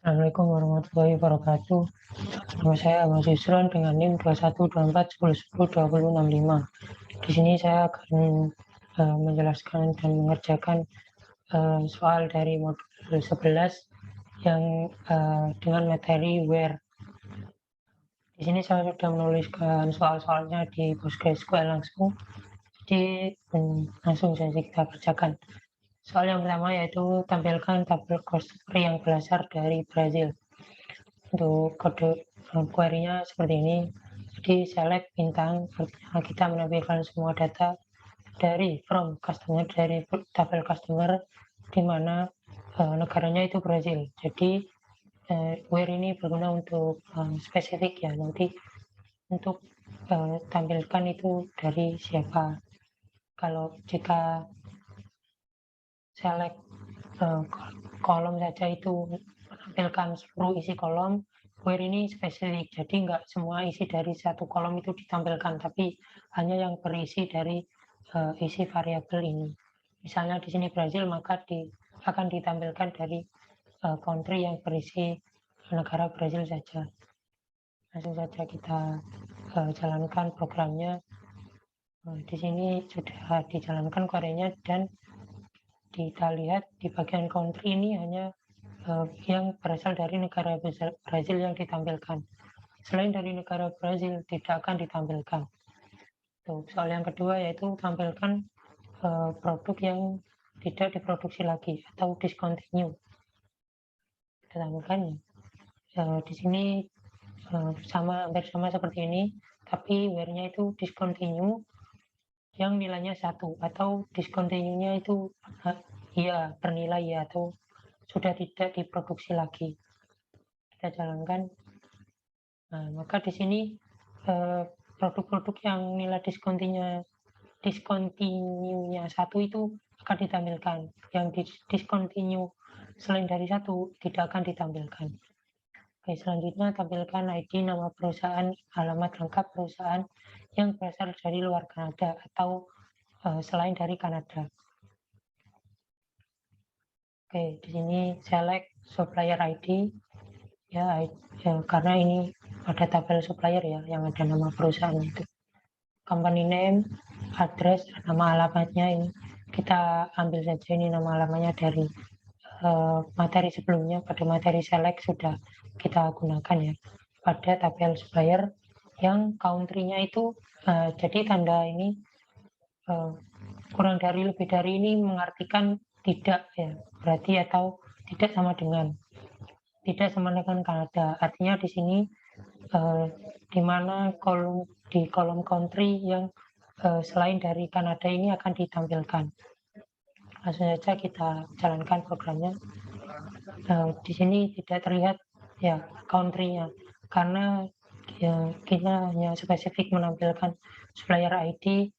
Assalamualaikum warahmatullahi wabarakatuh. Nama saya Ahmad Yusron dengan NIM 212410102065. Di sini saya akan menjelaskan dan mengerjakan soal dari modul 11 yang dengan materi where. Di sini saya sudah menuliskan soal-soalnya di PostgreSQL langsung. Jadi langsung saja kita kerjakan. Soal yang pertama yaitu tampilkan tabel customer yang berasal dari Brazil. Untuk kode query-nya seperti ini. Jadi select bintang, artinya kita menampilkan semua data dari from customer, dari tabel customer, di mana negaranya itu Brazil. Jadi where ini berguna untuk spesifik ya, nanti untuk tampilkan itu dari siapa. Kalau jika select kolom saja itu menampilkan seluruh isi kolom, where ini spesifik, jadi nggak semua isi dari satu kolom itu ditampilkan, tapi hanya yang berisi dari isi variabel ini. Misalnya di sini Brazil, maka akan ditampilkan dari country yang berisi negara Brazil saja. Langsung saja kita jalankan programnya. Di sini sudah dijalankan query-nya dan kita lihat di bagian country ini hanya yang berasal dari negara Brazil yang ditampilkan. Selain dari negara Brazil tidak akan ditampilkan. Tuh, soal yang kedua yaitu tampilkan produk yang tidak diproduksi lagi atau discontinue. Kita tampilkan di sini hampir sama seperti ini, tapi where-nya itu discontinue yang nilainya 1 atau discontinue-nya itu iya bernilai ya atau sudah tidak diproduksi lagi. Kita jalankan. Nah, maka di sini produk-produk yang nilai discontinue-nya 1 itu akan ditampilkan. Yang discontinue selain dari 1 tidak akan ditampilkan. Oke, selanjutnya tampilkan ID nama perusahaan, alamat lengkap perusahaan yang berasal dari luar Kanada atau selain dari Kanada. Oke, di sini select supplier ID ya, karena ini ada tabel supplier ya yang ada nama perusahaan itu. Company name, address, nama alamatnya ini kita ambil saja ini nama alamatnya dari materi sebelumnya. Pada materi select sudah kita gunakan ya pada tabel supplier yang country-nya itu jadi tanda ini kurang dari lebih dari ini mengartikan tidak ya, berarti atau tidak sama dengan Kanada. Artinya di sini di mana di kolom country yang selain dari Kanada ini akan ditampilkan. Langsung saja kita jalankan programnya. Di sini tidak terlihat ya country-nya karena ya, kita hanya spesifik menampilkan supplier ID,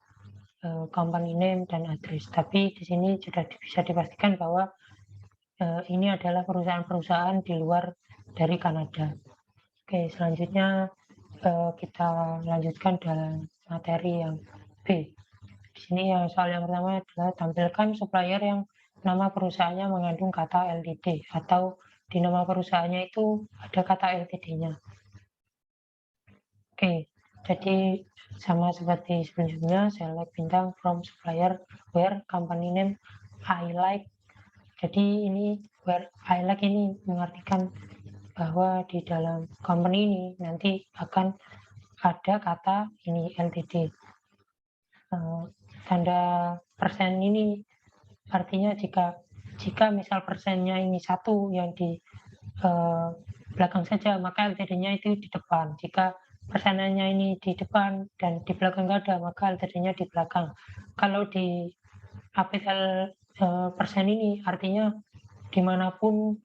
company name dan address. Tapi di sini sudah bisa dipastikan bahwa ini adalah perusahaan-perusahaan di luar dari Kanada. Oke, selanjutnya kita lanjutkan dalam materi yang B. Di sini yang soal yang pertama adalah tampilkan supplier yang nama perusahaannya mengandung kata LTD atau di nama perusahaannya itu ada kata LTD-nya. Oke, jadi sama seperti sebelumnya, select bintang from supplier where company name I like. Jadi ini where I like ini mengartikan bahwa di dalam company ini nanti akan ada kata ini LTD. Tanda persen ini artinya jika misal persennya ini 1 yang di belakang saja, maka LTD-nya itu di depan. Jika persennya ini di depan dan di belakang nggak ada, maka LTD-nya di belakang. Kalau di APL persen ini artinya dimanapun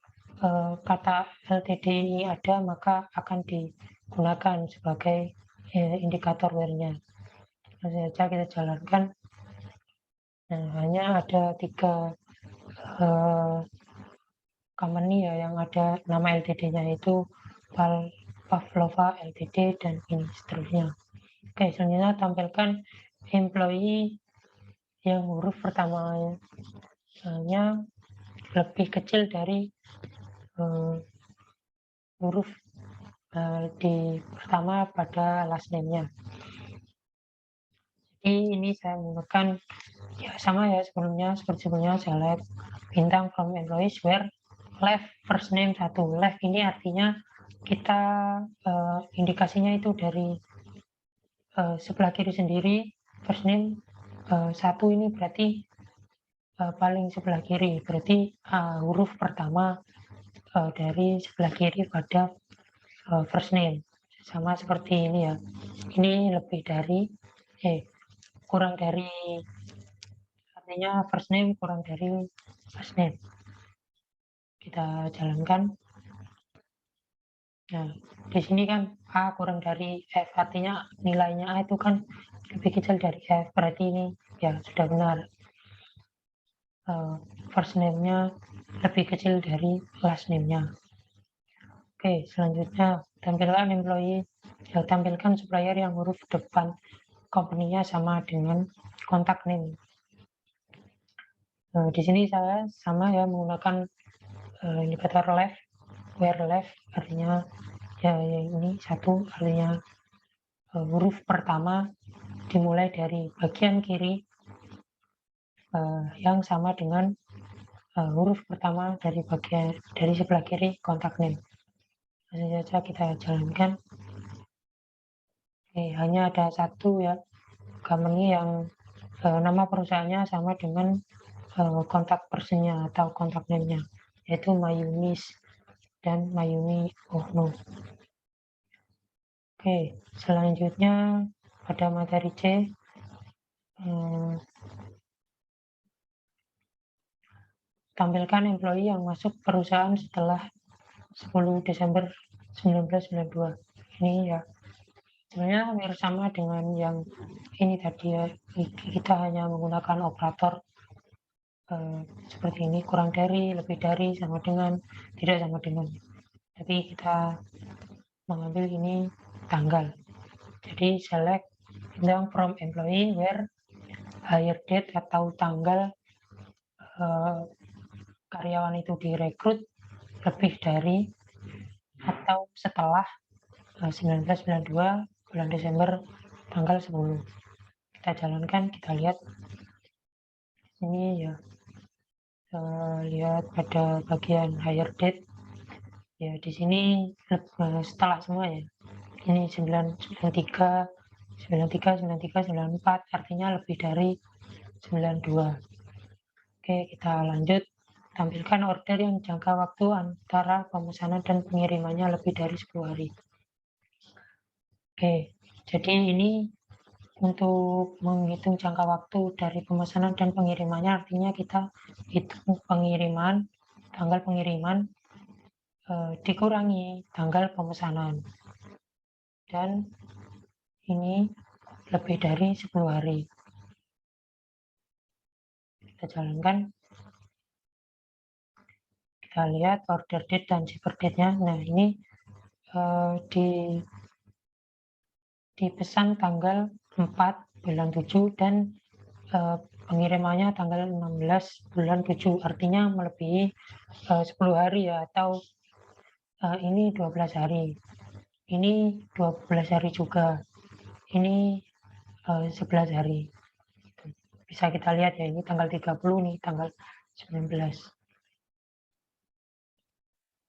kata LTD ini ada, maka akan digunakan sebagai indikator where-nya. Langsung saja kita jalankan. Nah, hanya ada 3 company ya yang ada nama LTD-nya itu Pavlova LTD dan ini seterusnya. Oke, selanjutnya tampilkan employee yang huruf pertamanya lebih kecil dari huruf di pertama pada last name-nya. Jadi ini saya menggunakan ya sama ya seperti sebelumnya select bintang from employees where left first name 1. Left ini artinya kita indikasinya itu dari sebelah kiri sendiri, first name 1 ini berarti paling sebelah kiri, berarti huruf pertama dari sebelah kiri pada first name. Sama seperti ini ya. Ini lebih dari kurang dari, artinya first name kurang dari last name. Kita jalankan. Nah, di sini kan A kurang dari F, artinya nilainya A itu kan lebih kecil dari F, berarti ini ya sudah benar. First name-nya lebih kecil dari last name-nya. Oke, selanjutnya tampilkan employee, tampilkan supplier yang huruf depan company-nya sama dengan kontak name. Di sini saya sama ya menggunakan indikator left, where left artinya ya ini 1, artinya huruf pertama dimulai dari bagian kiri yang sama dengan huruf pertama dari sebelah kiri kontak name. Langsung saja kita jalankan. Hanya ada satu ya company yang nama perusahaannya sama dengan kontak personnya atau kontak name-nya, yaitu Mayunis dan Mayuni Ohno. Oke, selanjutnya pada materi C, tampilkan employee yang masuk perusahaan setelah 10 Desember 1992. Ini ya sebenarnya hampir sama dengan yang ini tadi ya, kita hanya menggunakan operator seperti ini, kurang dari, lebih dari, sama dengan, tidak sama dengan. Tapi kita mengambil ini tanggal. Jadi select bintang from employee where hire date atau tanggal karyawan itu direkrut lebih dari atau setelah 1992 bulan Desember tanggal 10. Kita jalankan, kita lihat ini ya, lihat pada bagian hire date ya, di sini setelah semua ya, ini 93, 94, artinya lebih dari 92. Oke, kita lanjut. Tampilkan order yang jangka waktu antara pemesanan dan pengirimannya lebih dari 10 hari. Oke, jadi ini untuk menghitung jangka waktu dari pemesanan dan pengirimannya, artinya kita hitung pengiriman, tanggal pengiriman dikurangi tanggal pemesanan, dan ini lebih dari 10 hari. Kita jalankan, kita lihat order date dan shipper date-nya. Nah, ini dipesan tanggal 4 bulan 7 dan pengirimannya tanggal 16 bulan 7, artinya melebihi 10 hari ya, atau ini 12 hari, ini 12 hari juga, ini 11 hari. Bisa kita lihat ya, ini tanggal 30 nih, tanggal 19.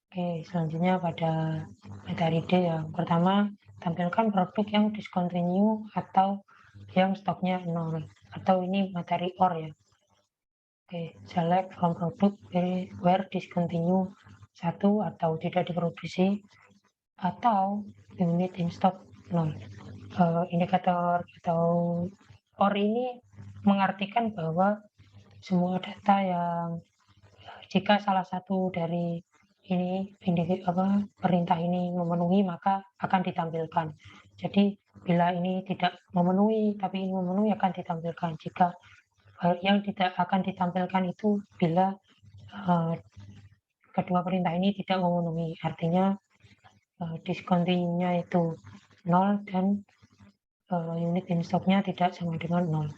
Oke, selanjutnya pada materi D ya. Pertama, tampilkan produk yang discontinue atau yang stoknya 0, atau ini materi OR ya. Oke, select from product where discontinue 1 atau tidak diproduksi, atau unit in stock 0. Indikator atau OR ini mengartikan bahwa semua data yang jika salah satu dari ini perintah ini memenuhi, maka akan ditampilkan. Jadi bila ini tidak memenuhi tapi ini memenuhi, akan ditampilkan. Jika yang tidak akan ditampilkan itu bila kedua perintah ini tidak memenuhi, artinya discontinue-nya itu 0 dan unit in stock-nya tidak sama dengan 0.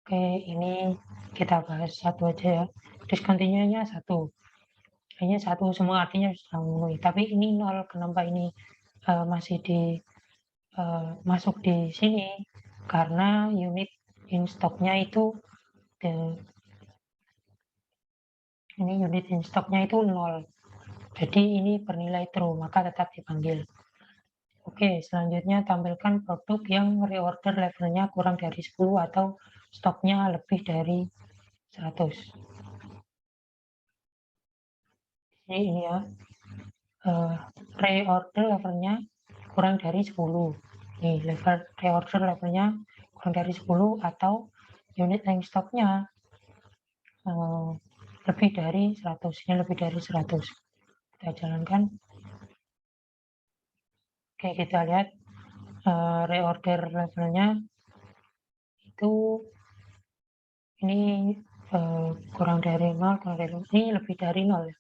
Oke, ini kita bahas satu aja ya. Discontinue-nya 1. Kayaknya 1 semua artinya sudah memenuhi, tapi ini 0, kenapa ini masih masuk di sini? Karena unit in stock-nya itu ini unit in stock-nya itu 0. Jadi ini bernilai true, maka tetap dipanggil. Oke, selanjutnya tampilkan produk yang reorder levelnya kurang dari 10 atau stoknya lebih dari 100. Jadi ini ya, reorder levelnya kurang dari 10. Nih, reorder levelnya kurang dari 10 atau unit yang stoknya lebih dari 100. Ini lebih dari 100. Kita jalankan. Oke, kita lihat reorder levelnya itu ini kurang dari 0, ini lebih dari 0 ya,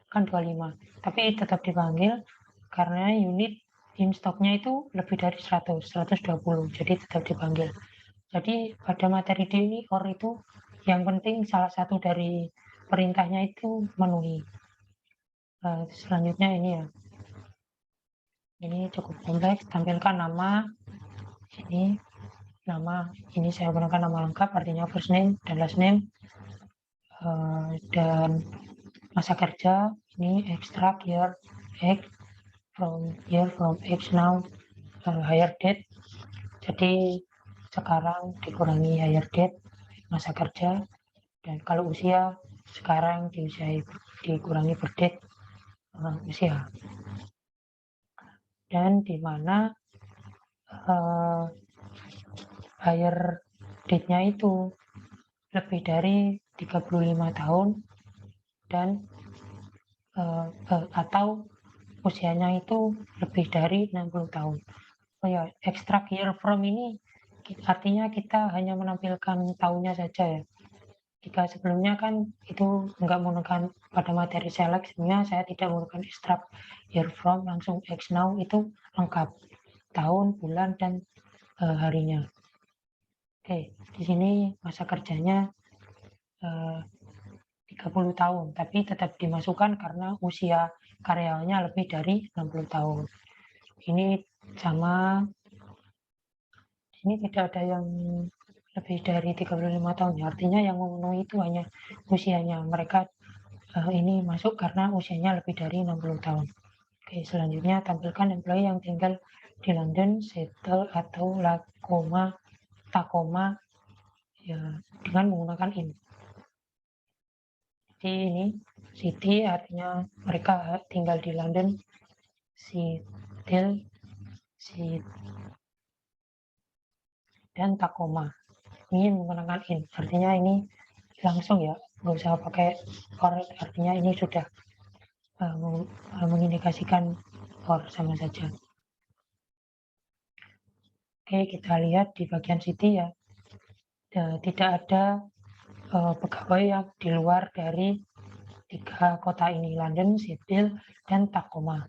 kan 25. Tapi tetap dipanggil karena unit in stock-nya itu lebih dari 100, 120, jadi tetap dipanggil. Jadi pada materi D ini OR itu yang penting salah satu dari perintahnya itu memenuhi. Selanjutnya ini ya, ini cukup kompleks. Tampilkan nama, ini nama, ini saya gunakan nama lengkap, artinya first name dan last name, dan masa kerja, ini extract year X from X now, hire date, jadi sekarang dikurangi hire date, masa kerja, dan kalau usia sekarang dikurangi per date usia, dan di mana hire date-nya itu lebih dari 35 tahun dan atau usianya itu lebih dari 60 tahun. Oh ya, extract year from ini artinya kita hanya menampilkan tahunnya saja ya. Jika sebelumnya kan itu nggak menggunakan pada materi select, sebenarnya saya tidak menggunakan extract year from, langsung X now itu lengkap tahun, bulan, dan harinya. Oke, di sini masa kerjanya 30 tahun, tapi tetap dimasukkan karena usia karyawannya lebih dari 60 tahun. Ini sama, ini tidak ada yang lebih dari 35 tahun, artinya yang memenuhi itu hanya usianya. Mereka ini masuk karena usianya lebih dari 60 tahun. Oke, selanjutnya tampilkan employee yang tinggal di London, Seattle, atau Tacoma ya, dengan menggunakan in. Jadi ini city artinya mereka tinggal di London, Seattle, dan Tacoma. Ini menggunakan in, artinya ini langsung ya, nggak usah pakai or, artinya ini sudah mengindikasikan or sama saja. Oke, kita lihat di bagian city ya, tidak ada pegawai yang di luar dari 3 kota ini, London, Seattle, dan Tacoma.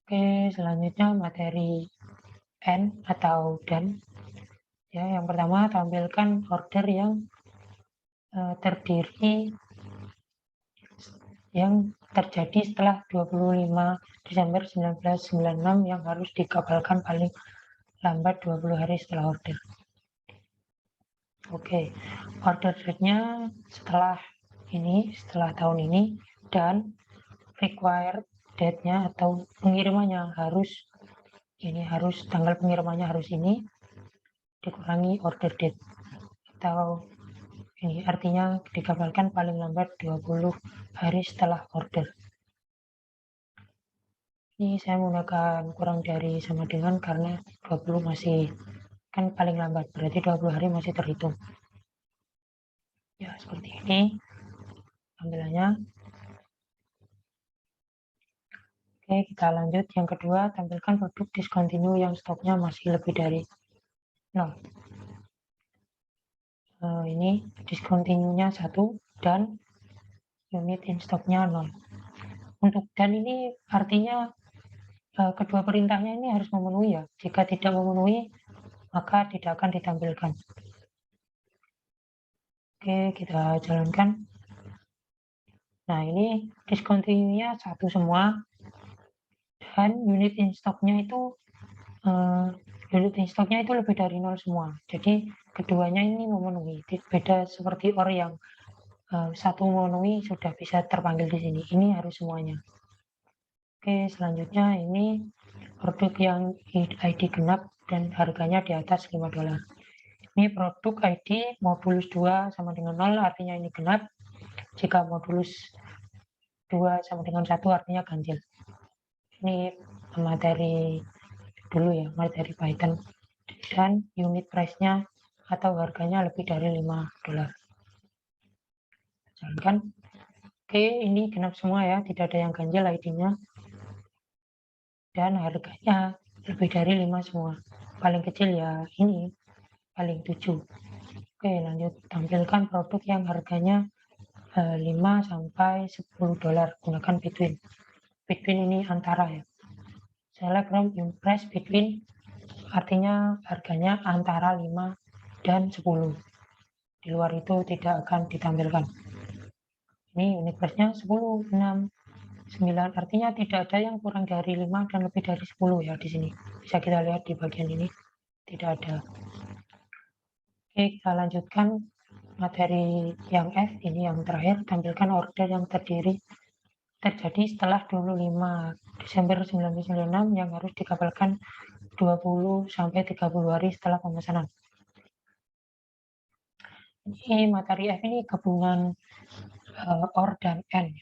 Oke, selanjutnya materi N atau dan. Ya, yang pertama tampilkan order yang terjadi setelah 25 Desember 1996 yang harus dikabulkan paling lambat 20 hari setelah order. Oke, order date-nya setelah tahun ini, dan required date-nya atau pengirimannya harus tanggal pengirimannya harus ini dikurangi order date, atau ini artinya dikabarkan paling lambat 20 hari setelah order. Ini saya menggunakan kurang dari sama dengan karena 20 masih kan paling lambat, berarti 20 hari masih terhitung. Ya, seperti ini tampilannya. Oke, kita lanjut. Yang kedua, tampilkan produk discontinue yang stoknya masih lebih dari 0. Ini discontinue-nya 1 dan unit in stock-nya 0. Untuk dan ini artinya kedua perintahnya ini harus memenuhi ya. Jika tidak memenuhi, maka tidak akan ditampilkan. Oke, kita jalankan. Nah, ini discontinue-nya 1 semua, dan unit in stock-nya itu lebih dari 0 semua. Jadi keduanya ini memenuhi. Beda seperti OR yang satu memenuhi sudah bisa terpanggil di sini. Ini harus semuanya. Oke, selanjutnya ini produk yang ID genap dan harganya di atas $5. Ini produk ID modulus 2 sama dengan 0, artinya ini genap. Jika modulus 2 sama dengan 1, artinya ganjil. Ini materi dulu ya, materi Python. Dan unit price-nya atau harganya lebih dari $5. Jalankan. Oke, ini genap semua ya, tidak ada yang ganjil ID-nya. Dan harganya lebih dari 5 semua. Paling kecil ya ini, paling 7. Oke, lanjut tampilkan produk yang harganya 5 sampai $10. Gunakan between. Between ini antara ya. Select from impress between, artinya harganya antara 5 dan 10. Di luar itu tidak akan ditampilkan. Ini unit price-nya 10, 6, 9, artinya tidak ada yang kurang dari 5 dan lebih dari 10 ya di sini. Bisa kita lihat di bagian ini, tidak ada. Oke, kita lanjutkan materi yang F, ini yang terakhir, tampilkan order yang terjadi setelah 25 Desember 1996 yang harus dikabulkan 20 sampai 30 hari setelah pemesanan. Ini materi F ini gabungan OR dan AND.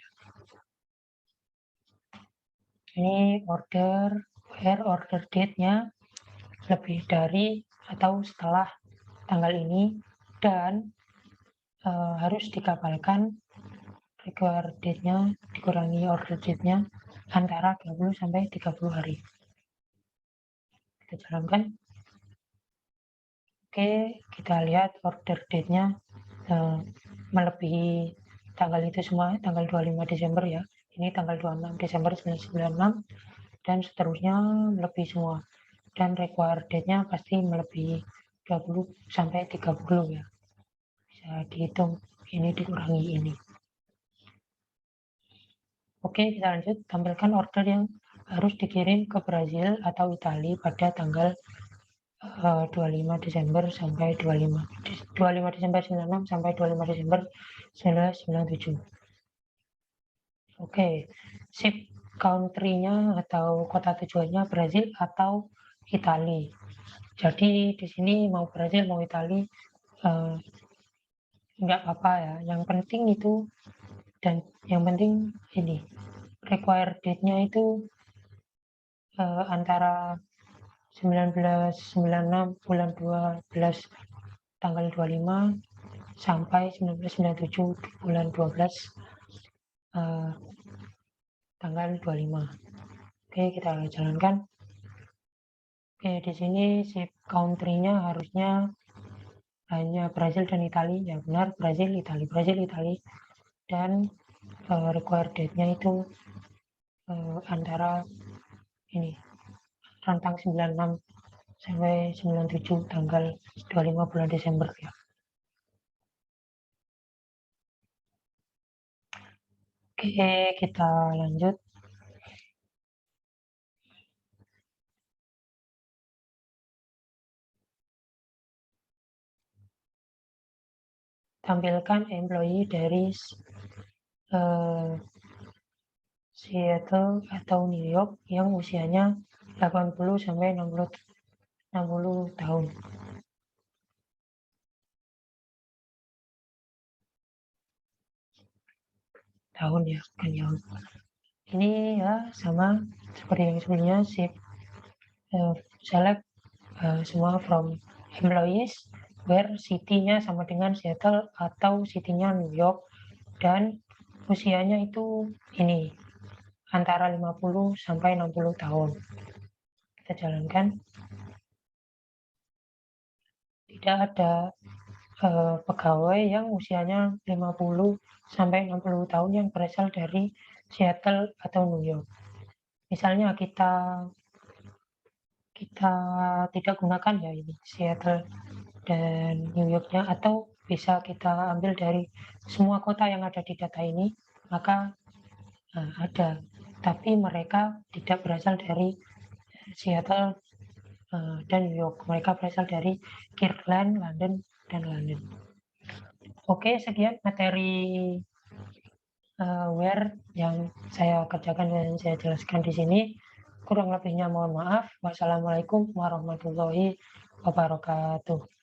Ini order, where order date-nya lebih dari atau setelah tanggal ini, dan harus dikabulkan required date-nya dikurangi order date-nya antara 20 sampai 30 hari. Kita jalankan. Oke, kita lihat order date-nya melebihi tanggal itu semua, tanggal 25 Desember ya. Ini tanggal 26 Desember 1996 dan seterusnya lebih semua. Dan required date-nya pasti melebihi 20 sampai 30 ya. Bisa dihitung ini dikurangi ini. Oke, kita lanjut. Tampilkan order yang harus dikirim ke Brazil atau Italia pada tanggal 25 Desember sampai 25 Desember 96 sampai 25 Desember 1997. Oke, ship country-nya atau kota tujuannya Brazil atau Italia. Jadi di sini mau Brazil mau Italia nggak apa-apa ya. Yang penting itu, dan yang penting ini required date-nya itu antara 1996 bulan 12 tanggal 25 sampai 1997 bulan 12 tanggal 25. Oke, kita jalankan. Oke, di sini ship country-nya harusnya hanya Brazil dan Italia. Ya benar, Brazil, Italia. Dan required date-nya itu antara ini, rentang 96 sampai 97 tanggal 25 bulan Desember ya. Oke, kita lanjut. Tampilkan employee dari Seattle atau New York yang usianya 80 sampai 60 tahun. Tahun ya, bukan yang. Ini ya sama seperti yang sebelumnya, select semua from employees where city-nya sama dengan Seattle atau city-nya New York, dan usianya itu ini antara 50 sampai 60 tahun. Kita jalankan. Tidak ada pegawai yang usianya 50 sampai 60 tahun yang berasal dari Seattle atau New York. Misalnya kita tidak gunakan ya ini Seattle dan New York-nya, atau bisa kita ambil dari semua kota yang ada di data ini. maka ada, tapi mereka tidak berasal dari Seattle dan New York. Mereka berasal dari Kirtland, London, dan London. Oke, sekian materi where yang saya kerjakan dan saya jelaskan di sini. Kurang lebihnya mohon maaf. Wassalamualaikum warahmatullahi wabarakatuh.